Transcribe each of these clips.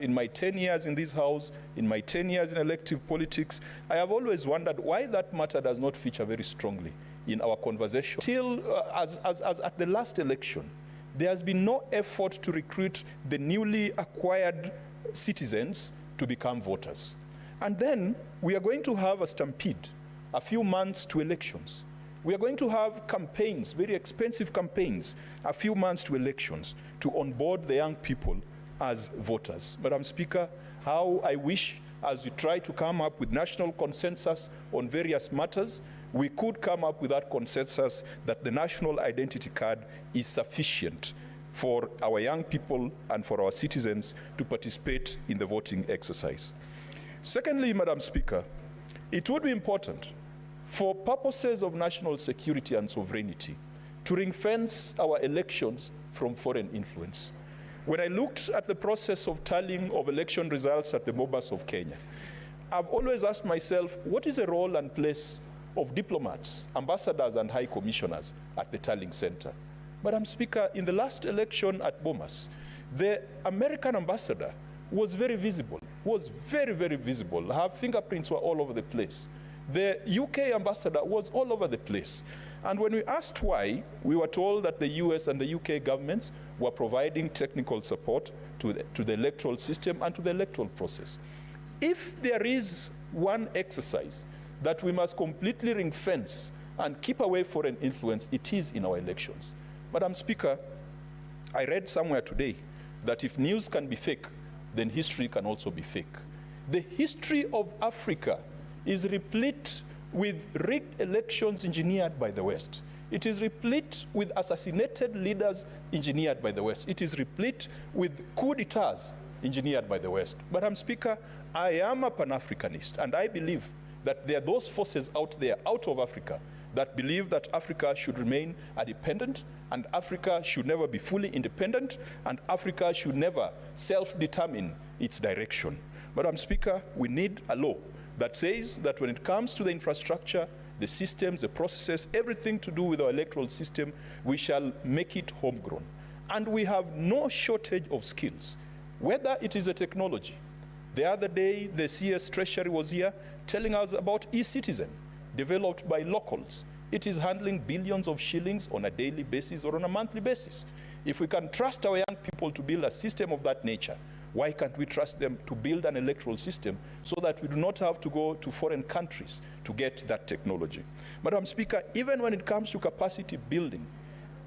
In my 10 years in this House, in my 10 years in elective politics, I have always wondered why that matter does not feature very strongly in our conversation. Till as at the last election, there has been no effort to recruit the newly acquired citizens to become voters. And then we are going to have a stampede, a few months to elections. We are going to have campaigns, very expensive campaigns, a few months to elections to onboard the young people as voters. Madam Speaker, how I wish, as we try to come up with national consensus on various matters, we could come up with that consensus that the national identity card is sufficient for our young people and for our citizens to participate in the voting exercise. Secondly, Madam Speaker, it would be important for purposes of national security and sovereignty to ring-fence our elections from foreign influence. When I looked at the process of tallying of election results at the Bomas of Kenya, I've always asked myself, what is the role and place of diplomats, ambassadors, and high commissioners at the tallying center? Madam Speaker, in the last election at Bomas, the American ambassador was very visible, was very, very visible. Her fingerprints were all over the place. The UK ambassador was all over the place. And when we asked why, we were told that the US and the UK governments were providing technical support to the electoral system and to the electoral process. If there is one exercise that we must completely ring-fence and keep away foreign influence, it is in our elections. Madam Speaker, I read somewhere today that if news can be fake, then history can also be fake. The history of Africa is replete with rigged elections engineered by the West. It is replete with assassinated leaders engineered by the West. It is replete with coup d'etats engineered by the West. Madam Speaker, I am a Pan-Africanist, and I believe that there are those forces out there, out of Africa, that believe that Africa should remain independent, and Africa should never be fully independent, and Africa should never self-determine its direction. Madam Speaker, we need a law that says that when it comes to the infrastructure, the systems, the processes, everything to do with our electoral system, we shall make it homegrown. And we have no shortage of skills, whether it is a technology. The other day, the CS Treasury was here telling us about e-Citizen, developed by locals. It is handling billions of shillings on a daily basis or on a monthly basis. If we can trust our young people to build a system of that nature, why can't we trust them to build an electoral system so that we do not have to go to foreign countries to get that technology? Madam Speaker, even when it comes to capacity building,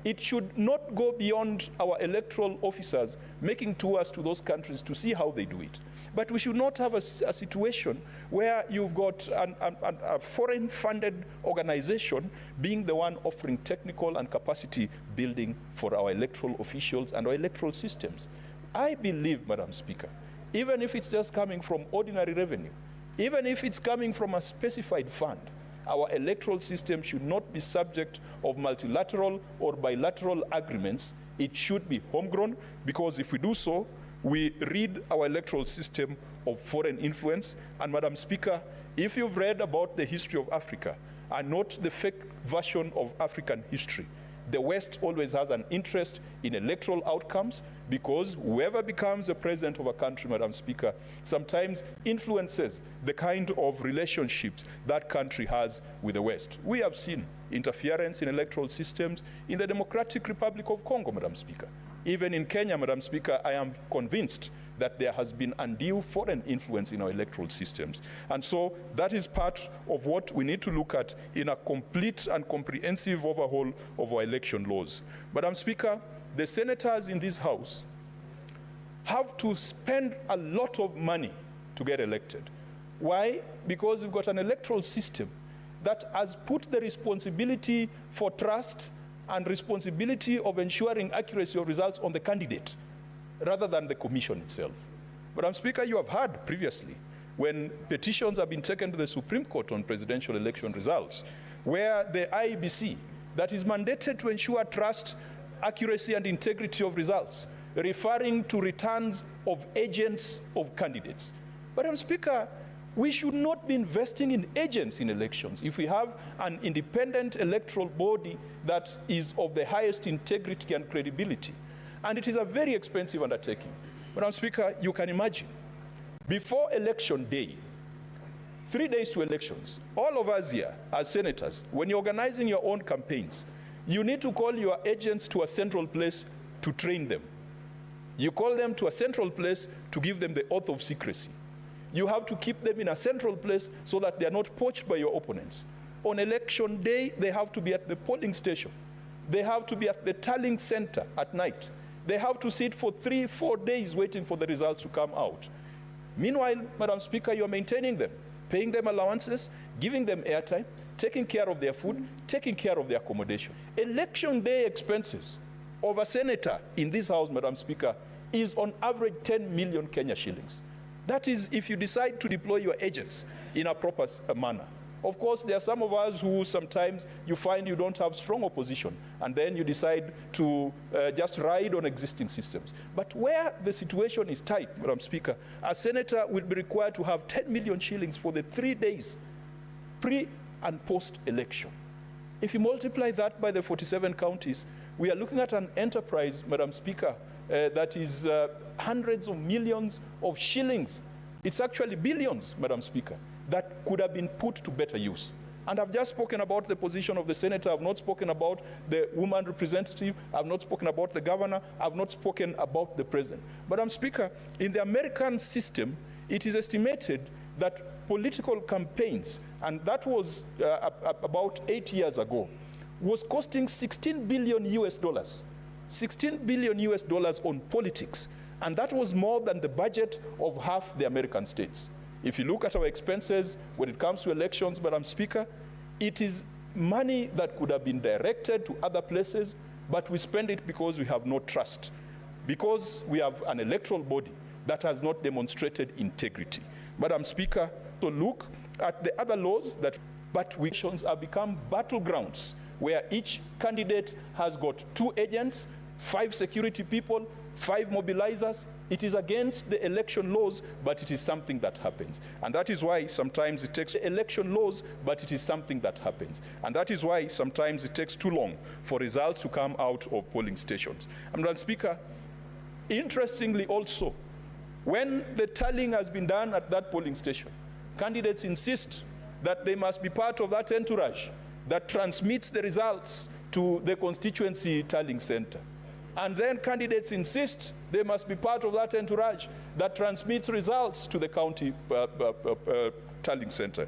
it should not go beyond our electoral officers making tours to those countries to see how they do it. But we should not have a situation where you've got a foreign-funded organization being the one offering technical and capacity building for our electoral officials and our electoral systems. I believe, Madam Speaker, even if it's just coming from ordinary revenue, even if it's coming from a specified fund, our electoral system should not be subject of multilateral or bilateral agreements. It should be homegrown, because if we do so, we rid our electoral system of foreign influence. And Madam Speaker, if you've read about the history of Africa and not the fake version of African history, the West always has an interest in electoral outcomes, because whoever becomes the president of a country, Madam Speaker, sometimes influences the kind of relationships that country has with the West. We have seen interference in electoral systems in the Democratic Republic of Congo, Madam Speaker. Even in Kenya, Madam Speaker, I am convinced that there has been undue foreign influence in our electoral systems. And so that is part of what we need to look at in a complete and comprehensive overhaul of our election laws. Madam Speaker, the senators in this House have to spend a lot of money to get elected. Why? Because we've got an electoral system that has put the responsibility for trust and responsibility of ensuring accuracy of results on the candidate, rather than the commission itself. Madam Speaker, you have heard previously when petitions have been taken to the Supreme Court on presidential election results, where the IEBC, that is mandated to ensure trust, accuracy, and integrity of results, referring to returns of agents of candidates. Madam Speaker, we should not be investing in agents in elections. If we have an independent electoral body that is of the highest integrity and credibility, and it is a very expensive undertaking. Madam Speaker, you can imagine, before election day, 3 days to elections, all of us here as senators, when you're organizing your own campaigns, you need to call your agents to a central place to train them. You call them to a central place to give them the oath of secrecy. You have to keep them in a central place so that they are not poached by your opponents. On election day, they have to be at the polling station. They have to be at the tallying center at night. They have to sit for 3-4 days waiting for the results to come out. Meanwhile, Madam Speaker, you're maintaining them, paying them allowances, giving them airtime, taking care of their food, taking care of their accommodation. Election day expenses of a senator in this House, Madam Speaker, is on average 10 million Kenya shillings. That is if you decide to deploy your agents in a proper manner. Of course, there are some of us who sometimes you find you don't have strong opposition, and then you decide to just ride on existing systems. But where the situation is tight, Madam Speaker, a senator will be required to have 10 million shillings for the 3 days pre and post-election. If you multiply that by the 47 counties, we are looking at an enterprise, Madam Speaker, that is hundreds of millions of shillings. It's actually billions, Madam Speaker, that could have been put to better use. And I've just spoken about the position of the senator. I've not spoken about the woman representative. I've not spoken about the governor. I've not spoken about the president. Madam Speaker, in the American system, it is estimated that political campaigns, and that was about 8 years ago, was costing 16 billion US dollars. 16 billion US dollars on politics. And that was more than the budget of half the American states. If you look at our expenses when it comes to elections, Madam Speaker, it is money that could have been directed to other places, but we spend it because we have no trust, because we have an electoral body that has not demonstrated integrity. Madam Speaker, so look at the other laws that, but elections have become battlegrounds where each candidate has got 2 agents, 5 security people, 5 mobilizers. It is against the election laws, but it is something that happens. And that is why sometimes it takes election laws, but it is something that happens. And that is why sometimes it takes too long for results to come out of polling stations. And Madam Speaker, interestingly also, when the tallying has been done at that polling station, candidates insist that they must be part of that entourage that transmits the results to the constituency tallying center. And then candidates insist they must be part of that entourage that transmits results to the county tallying center.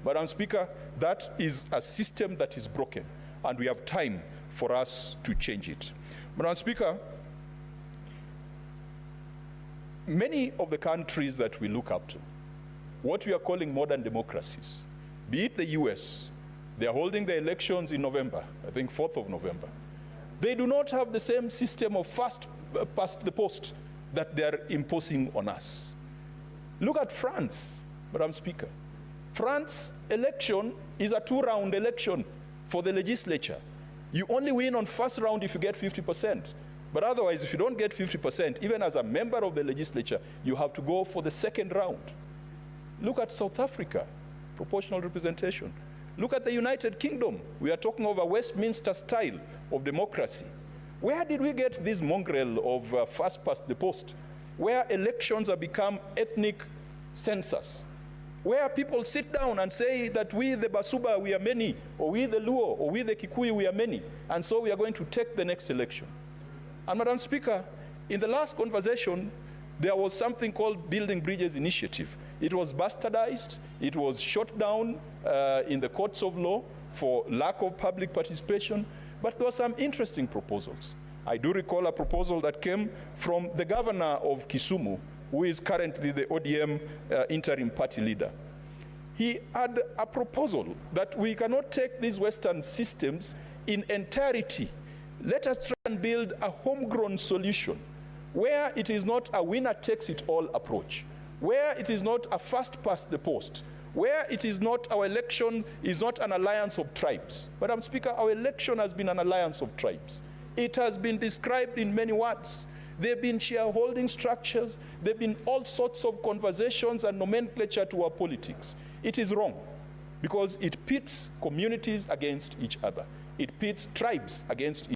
Madam Speaker, that is a system that is broken, and we have time for us to change it. Madam Speaker, many of the countries that we look up to, what we are calling modern democracies, be it the US, they are holding the elections in November, I think 4th of November. They do not have the same system of fast past the post that they are imposing on us. Look at France, Madam Speaker. France election is a 2-round election for the legislature. You only win on first round if you get 50%. But otherwise, if you don't get 50%, even as a member of the legislature, you have to go for the second round. Look at South Africa, proportional representation. Look at the United Kingdom. We are talking of a Westminster style of democracy. Where did we get this mongrel of first past the post, where elections have become ethnic census, where people sit down and say that we, the Basuba, we are many, or we, the Luo, or we, the Kikuyu, we are many, and so we are going to take the next election. And Madam Speaker, in the last conversation, there was something called Building Bridges Initiative. It was bastardized, it was shot down in the courts of law for lack of public participation, but there were some interesting proposals. I do recall a proposal that came from the governor of Kisumu, who is currently the ODM interim party leader. He had a proposal that we cannot take these Western systems in entirety. Let us try and build a homegrown solution where it is not a winner-takes-it-all approach, where it is not a fast past the post, where it is not, our election is not an alliance of tribes. Madam Speaker, our election has been an alliance of tribes. It has been described in many words. There have been shareholding structures. There have been all sorts of conversations and nomenclature to our politics. It is wrong because it pits communities against each other. It pits tribes against each other.